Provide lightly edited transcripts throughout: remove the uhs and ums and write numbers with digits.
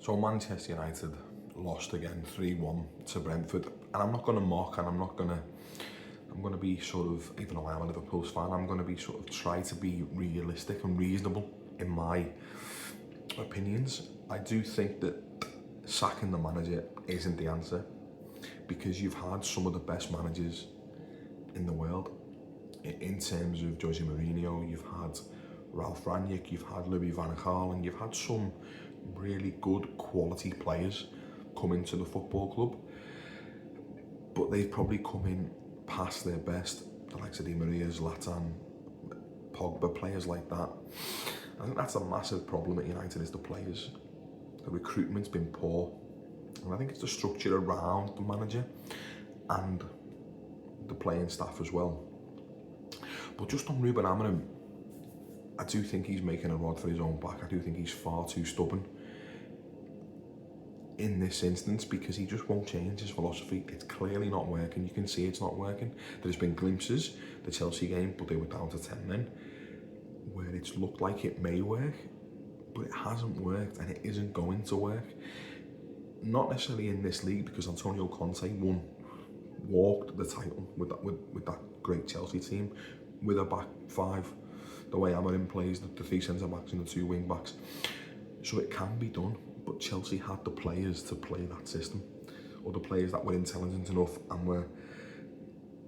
So Manchester United lost again 3-1 to Brentford, and I'm not going to mock, and I'm going to be sort of, even though I am a Liverpool fan, I'm going to be sort of try to be realistic and reasonable in my opinions. I do think that sacking the manager isn't the answer, because you've had some of the best managers in the world. In terms of Jose Mourinho, you've had Ralph Rangnick, you've had Louis van Gaal, and you've had some really good quality players come into the football club, but they've probably come in past their best, the likes of Di Maria, Zlatan, Pogba, players like that. I think that's a massive problem at United, is the players. The recruitment's been poor, and I think it's the structure around the manager and the playing staff as well. But just on Ruben Amorim, I do think he's making a rod for his own back. I do think he's far too stubborn in this instance, because he just won't change his philosophy. It's clearly not working. You can see it's not working. There's been glimpses, the Chelsea game, but they were down to 10 men, where it's looked like it may work, but it hasn't worked, and it isn't going to work. Not necessarily in this league, because Antonio Conte walked the title with that great Chelsea team, with a back five, the way Amorim plays, the three centre-backs and the two wing-backs. So it can be done, but Chelsea had the players to play that system, or the players that were intelligent enough and were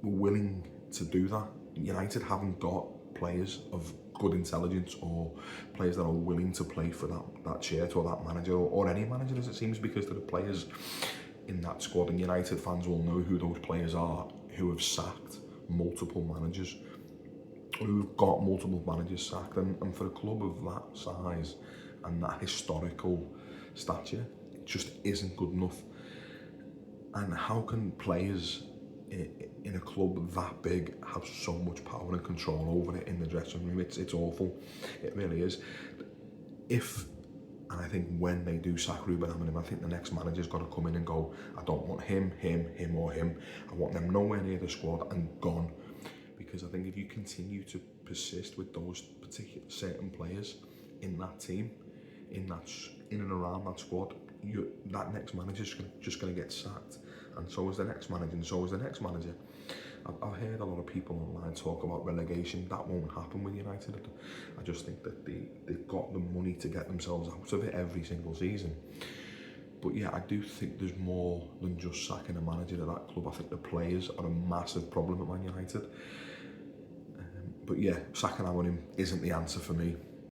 willing to do that. United haven't got players of good intelligence, or players that are willing to play for that shirt, or that manager, or any manager, as it seems, because there are players in that squad, and United fans will know who those players are, who have sacked multiple managers, who've got multiple managers sacked, and for a club of that size and that historical stature, it just isn't good enough. And how can players in a club that big have so much power and control over it in the dressing room? It's awful. It really is. And I think when they do sack Ruben Amorim, I think the next manager's got to come in and go, I don't want him, or him. I want them nowhere near the squad and gone. Because I think if you continue to persist with those particular certain players in that team, in and around that squad, that next manager's just going to get sacked, and so is the next manager, and so is the next manager. I've heard a lot of people online talk about relegation. That won't happen with United. I just think that they've got the money to get themselves out of it every single season. But yeah, I do think there's more than just sacking a manager at that club. I think the players are a massive problem at Man United. But yeah, sacking Amorim isn't the answer for me.